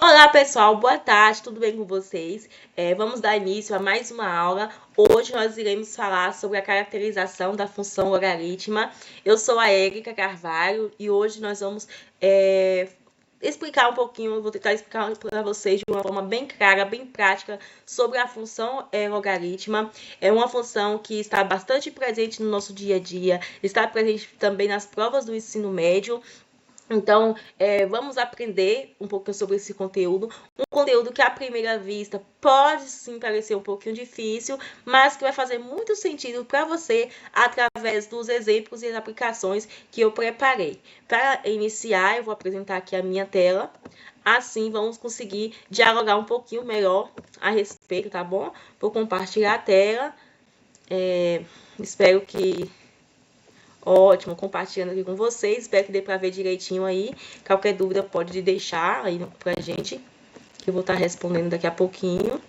Olá pessoal, boa tarde, tudo bem com vocês? Vamos dar início a mais uma aula. Hoje nós iremos falar sobre a caracterização da função logarítmica. Eu sou a Érica Carvalho e hoje nós vamos explicar um pouquinho, vou tentar explicar para vocês de uma forma bem clara, bem prática, sobre a função logarítmica. É uma função que está bastante presente no nosso dia a dia, está presente também nas provas do ensino médio. Então, vamos aprender um pouco sobre esse conteúdo. Um conteúdo que, à primeira vista, pode sim parecer um pouquinho difícil, mas que vai fazer muito sentido para você através dos exemplos e as aplicações que eu preparei. Para iniciar, eu vou apresentar aqui a minha tela. Assim, vamos conseguir dialogar um pouquinho melhor a respeito, tá bom? Vou compartilhar a tela. Espero que... Ótimo, compartilhando aqui com vocês. Espero que dê para ver direitinho aí. Qualquer dúvida pode deixar aí pra gente, que eu vou estar respondendo daqui a pouquinho.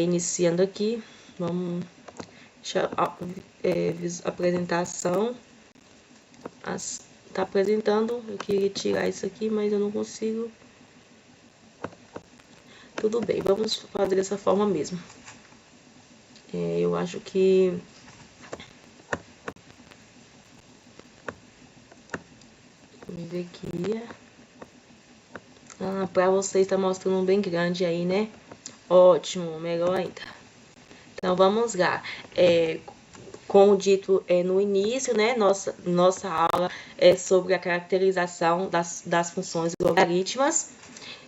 Iniciando aqui, vamos deixar apresentação. Tá apresentando, eu queria tirar isso aqui, mas eu não consigo. Tudo bem, vamos fazer dessa forma mesmo. Eu acho que... Vamos ver aqui. Para vocês está mostrando bem grande aí, né? Ótimo, melhor ainda. Então, vamos lá. Como dito no início, né? Nossa aula é sobre a caracterização das funções logarítmicas.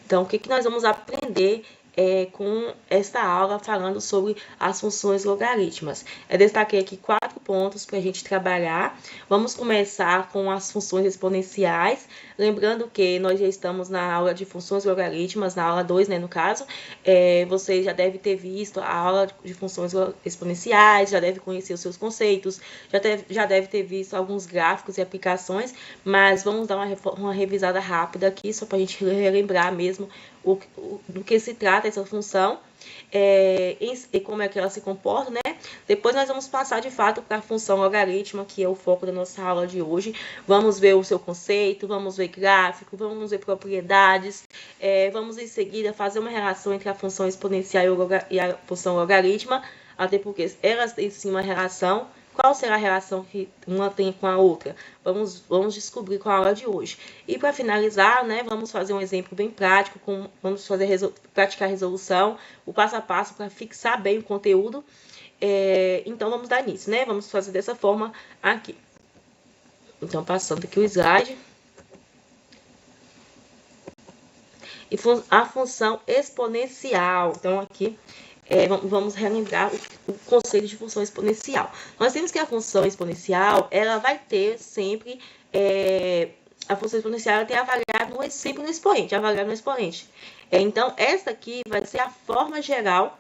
Então, o que nós vamos aprender com esta aula falando sobre as funções logarítmicas? Eu destaquei aqui 4 pontos para a gente trabalhar. Vamos começar com as funções exponenciais. Lembrando que nós já estamos na aula de funções logarítmicas, na aula 2, né, no caso. Vocês já devem ter visto a aula de funções exponenciais, já deve conhecer os seus conceitos, já deve ter visto alguns gráficos e aplicações, mas vamos dar uma revisada rápida aqui, só para a gente relembrar mesmo do que se trata essa função e como é que ela se comporta, né? Depois nós vamos passar de fato para a função logarítmica, que é o foco da nossa aula de hoje. Vamos ver o seu conceito, vamos ver gráfico, vamos ver propriedades, vamos em seguida fazer uma relação entre a função exponencial e a função logarítmica, até porque elas têm sim uma relação. Qual será a relação que uma tem com a outra? Vamos descobrir com a aula de hoje. E para finalizar, né, vamos fazer um exemplo bem prático, vamos praticar a resolução, o passo a passo para fixar bem o conteúdo. Então, vamos dar início, né? Vamos fazer dessa forma aqui. Então, passando aqui o slide. E a função exponencial. Então, aqui... vamos relembrar o conceito de função exponencial. Nós temos que a função exponencial, ela vai ter sempre, a função exponencial ela tem a variável sempre no expoente, a variável no expoente. Então, essa aqui vai ser a forma geral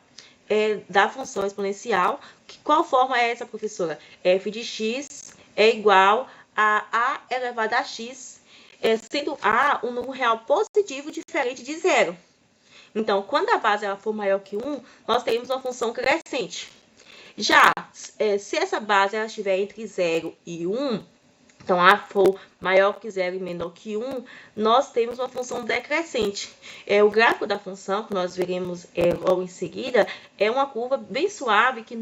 da função exponencial. Qual forma é essa, professora? F de x é igual a elevado a x, sendo a um número real positivo diferente de zero. Então, quando a base ela for maior que 1, nós teremos uma função crescente. Já, se essa base ela estiver entre 0 e 1, então A for maior que 0 e menor que 1, nós temos uma função decrescente. O gráfico da função, que nós veremos logo em seguida, é uma curva bem suave, que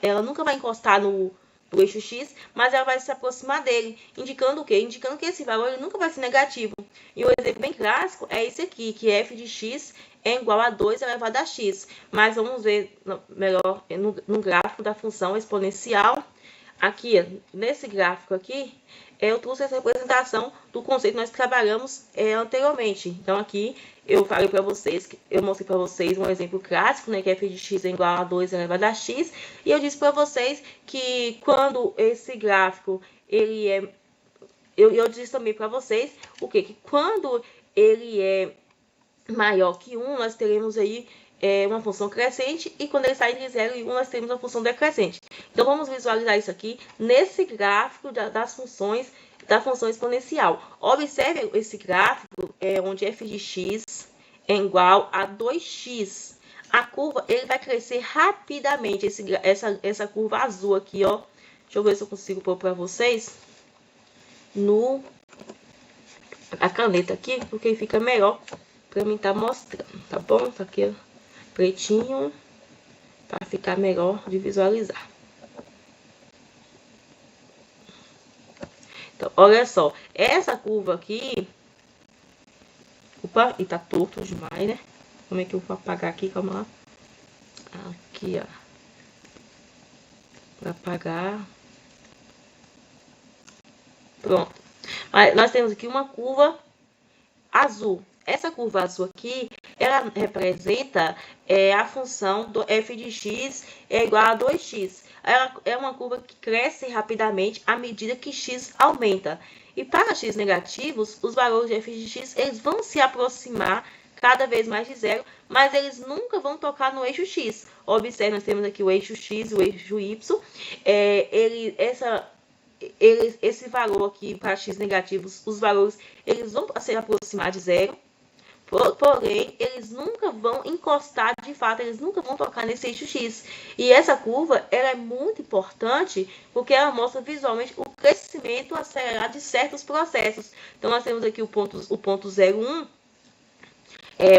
ela nunca vai encostar no eixo x, mas ela vai se aproximar dele, indicando o quê? Indicando que esse valor ele nunca vai ser negativo. E um exemplo bem clássico é esse aqui, que f de x é igual a 2 elevado a x. Mas vamos ver melhor no gráfico da função exponencial. Aqui, nesse gráfico aqui, eu trouxe essa representação do conceito que nós trabalhamos anteriormente. Então, aqui, eu falei para vocês, eu mostrei para vocês um exemplo clássico, né, que f de x é igual a 2 elevado a x, e eu disse para vocês que quando esse gráfico, ele é... Eu disse também para vocês o quê? Que quando ele é maior que 1, nós teremos aí uma função crescente, e quando ele sai entre 0 e 1, nós temos uma função decrescente. Então, vamos visualizar isso aqui nesse gráfico das funções da função exponencial. Observe esse gráfico onde f de x é igual a 2x. A curva ele vai crescer rapidamente, essa curva azul aqui, ó. Deixa eu ver se eu consigo pôr para vocês. a caneta aqui, porque fica melhor para mim estar mostrando, tá bom? Tá aqui, ó, pretinho, para ficar melhor de visualizar. Então, olha só, essa curva aqui... Opa, e tá torto demais, né? Como é que eu vou apagar aqui? Calma lá. Aqui, ó. Pra apagar. Pronto. Mas nós temos aqui uma curva azul. Essa curva azul aqui, ela representa a função do f de x é igual a 2x. Ela é uma curva que cresce rapidamente à medida que x aumenta. E para x negativos, os valores de f de x eles vão se aproximar cada vez mais de zero, mas eles nunca vão tocar no eixo x. Observe, nós temos aqui o eixo x e o eixo y. Esse valor aqui para x negativos, os valores eles vão se aproximar de zero. Porém, eles nunca vão encostar, de fato, eles nunca vão tocar nesse eixo X. E essa curva, ela é muito importante, porque ela mostra visualmente o crescimento acelerado de certos processos. Então, nós temos aqui o ponto 0,1.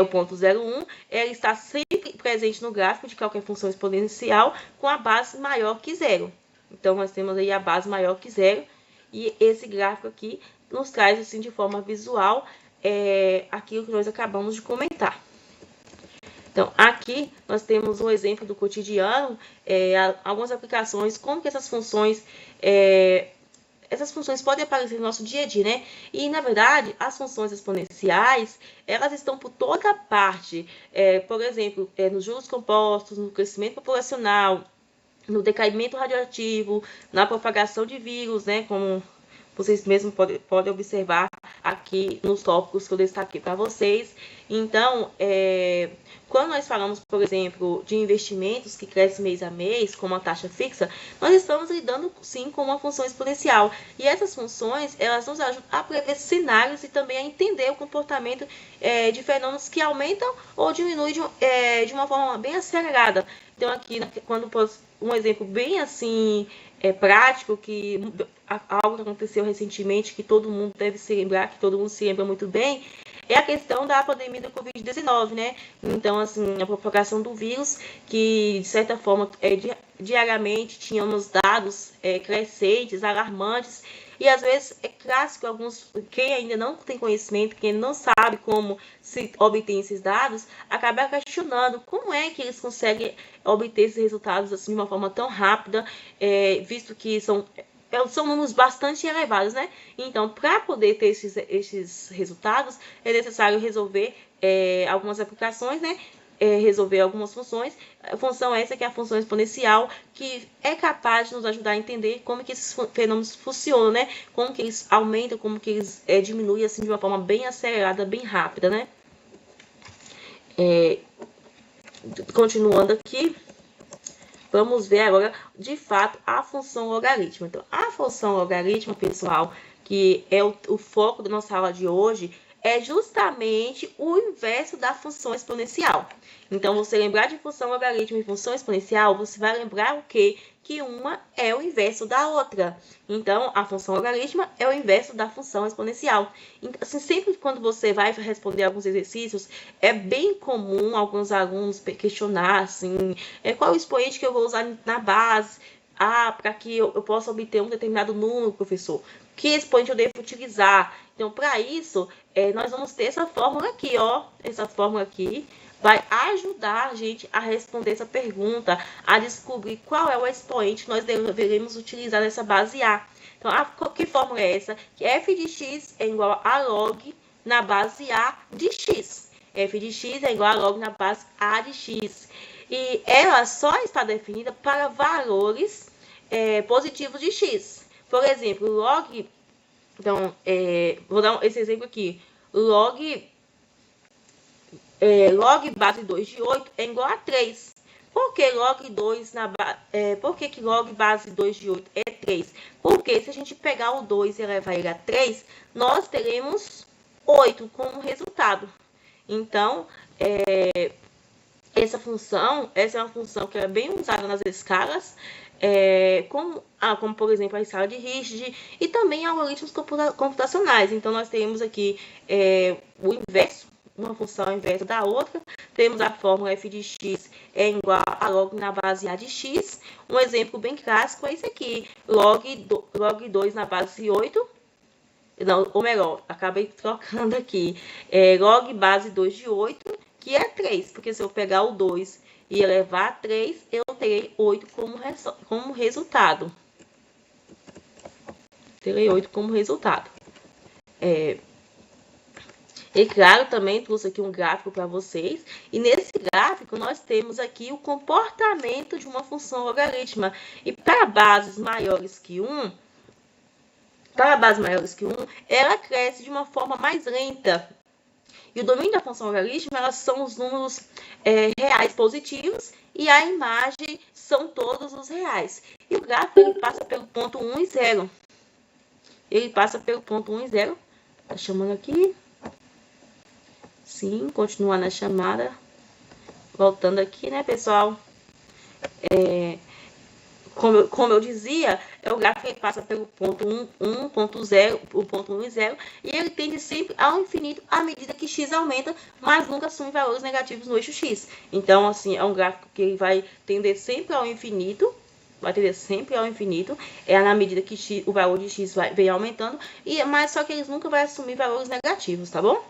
O ponto 0,1, ele está sempre presente no gráfico de qualquer função exponencial com a base maior que zero. Então, nós temos aí a base maior que zero. E esse gráfico aqui nos traz, assim, de forma visual, aquilo que nós acabamos de comentar. Então, aqui nós temos um exemplo do cotidiano, algumas aplicações, como que essas funções podem aparecer no nosso dia a dia, né? E, na verdade, as funções exponenciais, elas estão por toda parte. Por exemplo, nos juros compostos, no crescimento populacional, no decaimento radioativo, na propagação de vírus, né? Como vocês mesmos podem observar aqui nos tópicos que eu destaquei para vocês. Então, quando nós falamos, por exemplo, de investimentos que crescem mês a mês, como a taxa fixa, nós estamos lidando, sim, com uma função exponencial. E essas funções, elas nos ajudam a prever cenários e também a entender o comportamento de fenômenos que aumentam ou diminuem de uma forma bem acelerada. Então, aqui, quando um exemplo bem assim prático, algo que aconteceu recentemente, que todo mundo deve se lembrar, que todo mundo se lembra muito bem, é a questão da pandemia da Covid-19, né? Então, assim, a propagação do vírus, que, de certa forma, diariamente tínhamos dados crescentes, alarmantes, e às vezes é clássico, quem ainda não tem conhecimento, quem não sabe como se obtém esses dados, acaba questionando como é que eles conseguem obter esses resultados assim, de uma forma tão rápida, visto que são números bastante elevados, né? Então, para poder ter esses resultados, é necessário resolver algumas aplicações, né? Resolver algumas funções. A função essa que é a função exponencial, que é capaz de nos ajudar a entender como que esses fenômenos funcionam, né? Como que eles aumentam, como que eles diminuem assim, de uma forma bem acelerada, bem rápida, né? Continuando aqui, vamos ver agora, de fato, a função logaritmo. Então, a função logaritmo, pessoal, que é o foco da nossa aula de hoje, é justamente o inverso da função exponencial. Então, você lembrar de função logaritmo e função exponencial, você vai lembrar o quê? Que uma é o inverso da outra. Então, a função logaritmo é o inverso da função exponencial. Então, assim, sempre quando você vai responder alguns exercícios, é bem comum alguns alunos questionar, assim, qual o expoente que eu vou usar na base? Para que eu possa obter um determinado número, professor. Que expoente eu devo utilizar? Então, para isso, nós vamos ter essa fórmula aqui, ó. Essa fórmula aqui vai ajudar a gente a responder essa pergunta, a descobrir qual é o expoente que nós deveremos utilizar nessa base A. Então, que fórmula é essa? Que f de x é igual a log na base A de x. F de x é igual a log na base A de x. E ela só está definida para valores positivos de x. Por exemplo, log... Então, vou dar esse exemplo aqui. Log base 2 de 8 é igual a 3. Por que log 2 por que log base 2 de 8 é 3? Porque se a gente pegar o 2 e levar ele a 3, nós teremos 8 como resultado. Então, essa é uma função que é bem usada nas escalas. como por exemplo a escala de Richter e também algoritmos computacionais. Então nós temos aqui o inverso, uma função inversa da outra. Temos a fórmula f de x é igual a log na base a de x. Um exemplo bem clássico é esse aqui, log 2 na base 8. Não, ou melhor, acabei trocando aqui. Log base 2 de 8, que é 3, porque se eu pegar o 2 e elevar a 3, eu terei 8 como resultado. Terei 8 como resultado. E claro, também trouxe aqui um gráfico para vocês. E nesse gráfico nós temos aqui o comportamento de uma função logarítmica. E para bases maiores que 1, ela cresce de uma forma mais lenta. E o domínio da função logarítmica, elas são os números reais positivos e a imagem são todos os reais. E o gráfico ele passa pelo ponto 1 e 0. Tá chamando aqui. Sim, continuar na chamada. Voltando aqui, né, pessoal? Como eu dizia, o gráfico ele passa pelo ponto 1, ponto 0, o ponto 1 e 0, e ele tende sempre ao infinito à medida que x aumenta, mas nunca assume valores negativos no eixo x. Então, assim, é um gráfico que ele vai tender sempre ao infinito, na medida que o valor de x vem aumentando, mas só que eles nunca vão assumir valores negativos, tá bom?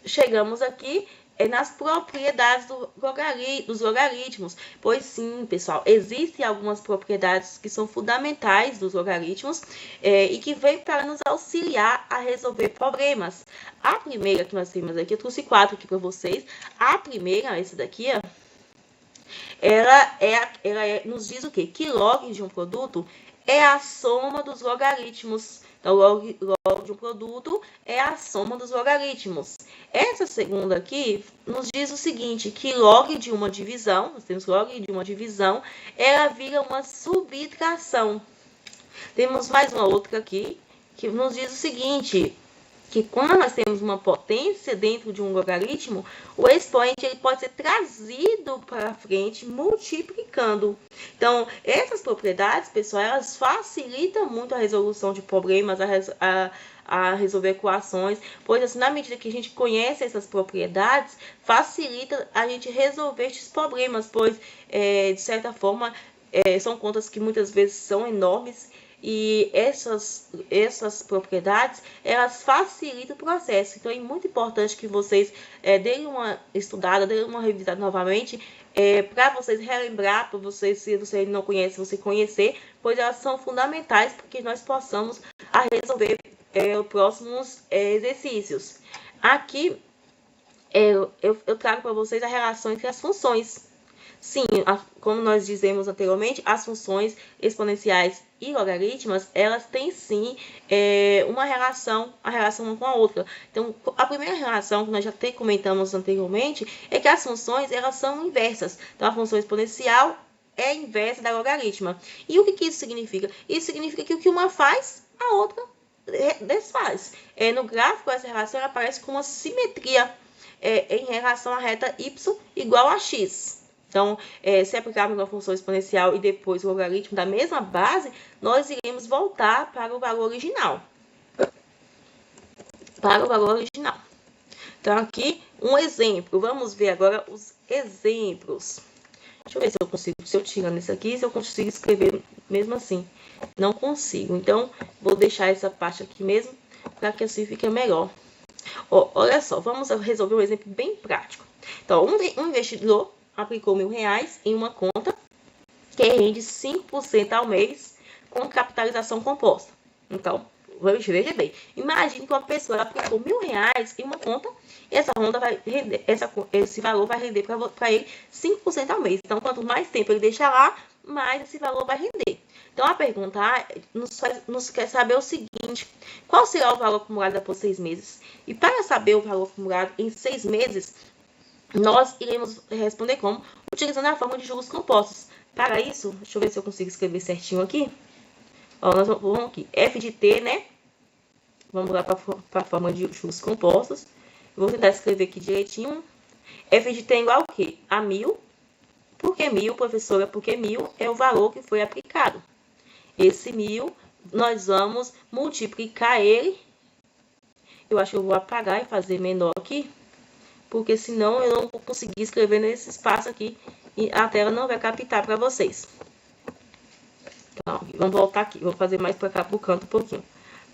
Chegamos aqui nas propriedades dos logaritmos. Pois sim, pessoal, existem algumas propriedades que são fundamentais dos logaritmos e que vêm para nos auxiliar a resolver problemas. A primeira que nós temos aqui, eu trouxe 4 aqui para vocês. A primeira, essa daqui, ó, ela nos diz o quê? Que log de um produto é a soma dos logaritmos. Então, log de um produto é a soma dos logaritmos. Essa segunda aqui nos diz o seguinte, que log de uma divisão, nós temos log de uma divisão, ela vira uma subtração. Temos mais uma outra aqui, que nos diz o seguinte, que quando nós temos uma potência dentro de um logaritmo, o expoente ele pode ser trazido para frente multiplicando. Então, essas propriedades, pessoal, elas facilitam muito a resolução de problemas, a resolver equações, pois assim, na medida que a gente conhece essas propriedades, facilita a gente resolver esses problemas, pois, de certa forma, são contas que muitas vezes são enormes, e essas propriedades, elas facilitam o processo. Então, é muito importante que vocês deem uma estudada, deem uma revisada novamente, para vocês relembrar, para vocês, se você não conhece, você conhecer, pois elas são fundamentais para que nós possamos resolver os próximos exercícios. Aqui, eu trago para vocês a relação entre as funções. Sim, como nós dizemos anteriormente, as funções exponenciais e logarítmicas, elas têm sim uma relação uma com a outra. Então, a primeira relação que nós já até comentamos anteriormente é que as funções, elas são inversas. Então, a função exponencial é inversa da logarítmica. E o que isso significa? Isso significa que o que uma faz, a outra desfaz. No gráfico, essa relação aparece com uma simetria em relação à reta y igual a x. Então, se aplicarmos uma função exponencial e depois o logaritmo da mesma base, nós iremos voltar para o valor original. Então, aqui, um exemplo. Vamos ver agora os exemplos. Deixa eu ver se eu tirando isso aqui, se eu consigo escrever mesmo assim. Não consigo. Então, vou deixar essa parte aqui mesmo, para que assim fique melhor. Olha só, vamos resolver um exemplo bem prático. Então, um investidor aplicou R$1.000 em uma conta que rende 5% ao mês com capitalização composta. Então, veja bem, imagine que uma pessoa aplicou R$1.000 em uma conta e esse valor vai render para ele 5% ao mês. Então, quanto mais tempo ele deixar lá, mais esse valor vai render. Então, a pergunta nos quer saber o seguinte, qual será o valor acumulado após 6 meses? E para saber o valor acumulado em 6 meses, nós iremos responder como? Utilizando a fórmula de juros compostos. Para isso, deixa eu ver se eu consigo escrever certinho aqui. Nós vamos aqui, f de t, né? Vamos lá para a fórmula de juros compostos. Vou tentar escrever aqui direitinho. F de t é igual a quê? A 1.000 Por que 1.000, professora? Porque 1.000 é o valor que foi aplicado. Esse 1.000, nós vamos multiplicar ele. Eu acho que eu vou apagar e fazer menor aqui, porque senão eu não vou conseguir escrever nesse espaço aqui e a tela não vai captar para vocês. Então, vamos voltar aqui. Vou fazer mais para cá, para o canto um pouquinho.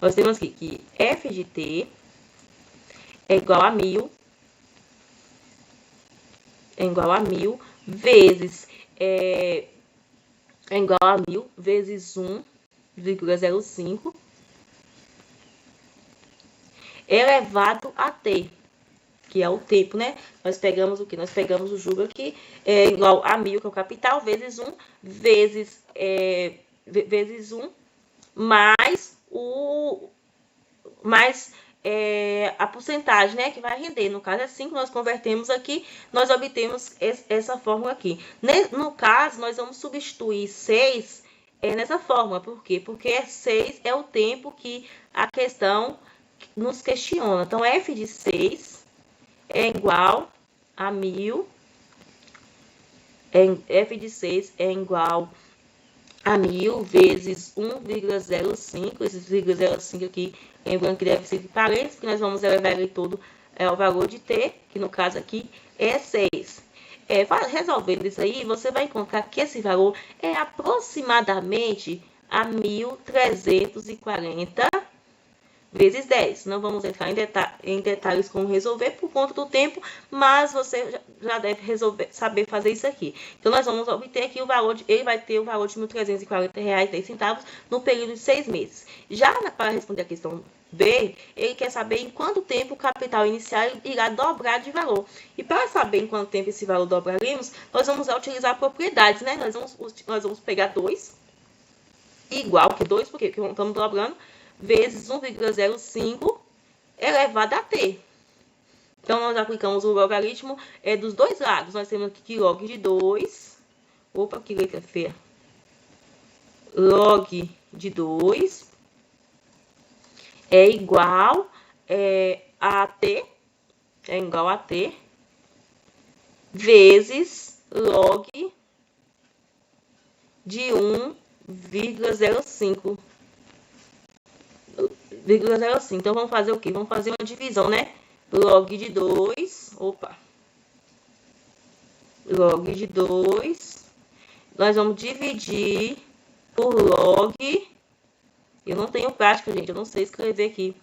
Nós temos aqui que f de t é igual a 1.000. É igual a 1.000 vezes... é igual a 1.000 vezes 1,05 elevado a t, que é o tempo, né? Nós pegamos o que? Nós pegamos o jugo aqui, é igual a 1.000, que é o capital, vezes 1, vezes 1, mais a porcentagem, né? Que vai render. No caso é 5, nós convertemos aqui, nós obtemos essa fórmula aqui. No caso, nós vamos substituir 6 nessa fórmula. Por quê? Porque 6 é o tempo que a questão nos questiona. Então, f de 6 é igual a 1.000. F de 6 é igual a 1.000 vezes 1,05. Esse 0,05 aqui, lembrando que deve ser de parênteses, porque nós vamos elevar ele todo ao valor de t, que no caso aqui é 6. Resolvendo isso aí, você vai encontrar que esse valor é aproximadamente a 1.340 vezes 10. Não vamos entrar em detalhes como resolver por conta do tempo, mas você já deve saber fazer isso aqui. Então, nós vamos obter aqui o valor, ele vai ter o valor de R$ 1.340,10 no período de 6 meses. Já para responder a questão B, ele quer saber em quanto tempo o capital inicial irá dobrar de valor. E para saber em quanto tempo esse valor dobraremos, nós vamos utilizar propriedades, né? Nós vamos pegar 2, igual que 2, porque estamos dobrando, vezes 1,05 elevado a t. Então, nós aplicamos o logaritmo dos dois lados. Nós temos aqui que log de 2. Opa, que letra feia. Log de 2 é igual a t. É igual a t. Vezes log de 1,05. Então, vamos fazer o quê? Vamos fazer uma divisão, né? Log de 2. Opa. Log de 2. Nós vamos dividir por log. Eu não tenho prática, gente. Eu não sei escrever aqui.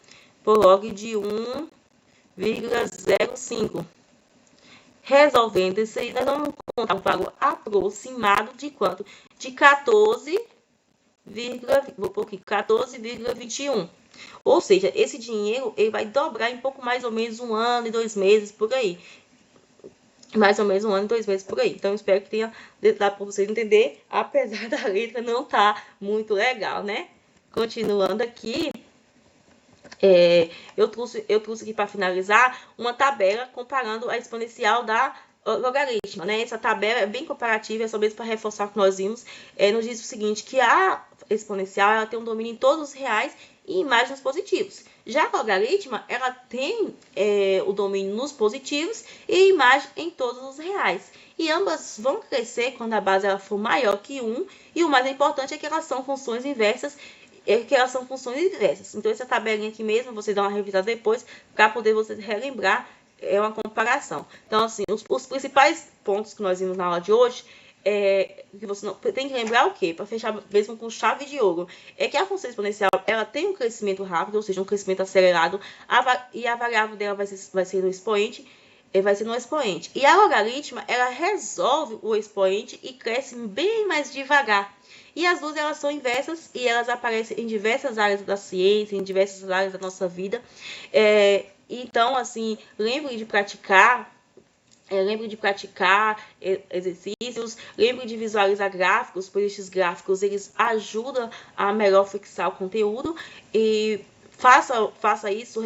Por log de 1,05. Resolvendo isso aí, nós vamos encontrar um valor aproximado de quanto? De 14,21. Ou seja, esse dinheiro ele vai dobrar em pouco mais ou menos 1 ano e 2 meses por aí. Mais ou menos 1 ano e 2 meses por aí. Então, espero que tenha dado para vocês entender, apesar da letra não estar muito legal, né? Continuando aqui, eu trouxe aqui para finalizar uma tabela comparando a exponencial da logaritma, né? Essa tabela é bem comparativa, é só mesmo para reforçar o que nós vimos. Nos diz o seguinte, que a exponencial ela tem um domínio em todos os reais e imagens positivos. Já a logaritma, ela tem o domínio nos positivos e imagem em todos os reais. E ambas vão crescer quando a base ela for maior que 1. E o mais importante é que elas são funções inversas. Então, essa tabelinha aqui mesmo, vocês dão uma revisada depois, para poder vocês relembrar uma comparação. Então, assim, os principais pontos que nós vimos na aula de hoje, que você não, tem que lembrar o quê? Para fechar mesmo com chave de ouro, é que a função exponencial, ela tem um crescimento rápido, ou seja, um crescimento acelerado, e a variável dela vai ser no expoente, E a logaritma, ela resolve o expoente e cresce bem mais devagar. E as duas, elas são inversas e elas aparecem em diversas áreas da ciência, em diversas áreas da nossa vida. Então, assim, lembre de praticar exercícios, lembre de visualizar gráficos, pois esses gráficos eles ajudam a melhor fixar o conteúdo. E faça isso,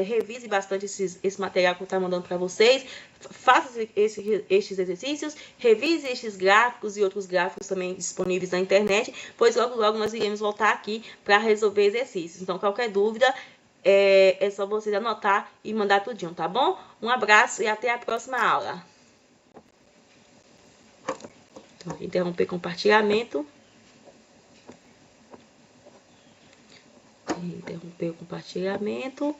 revise bastante esse material que eu estou mandando para vocês, faça estes exercícios, revise estes gráficos e outros gráficos também disponíveis na internet, pois logo nós iremos voltar aqui para resolver exercícios. Então, qualquer dúvida, é só vocês anotar e mandar tudinho, tá bom? Um abraço e até a próxima aula. Interromper compartilhamento. Interromper o compartilhamento.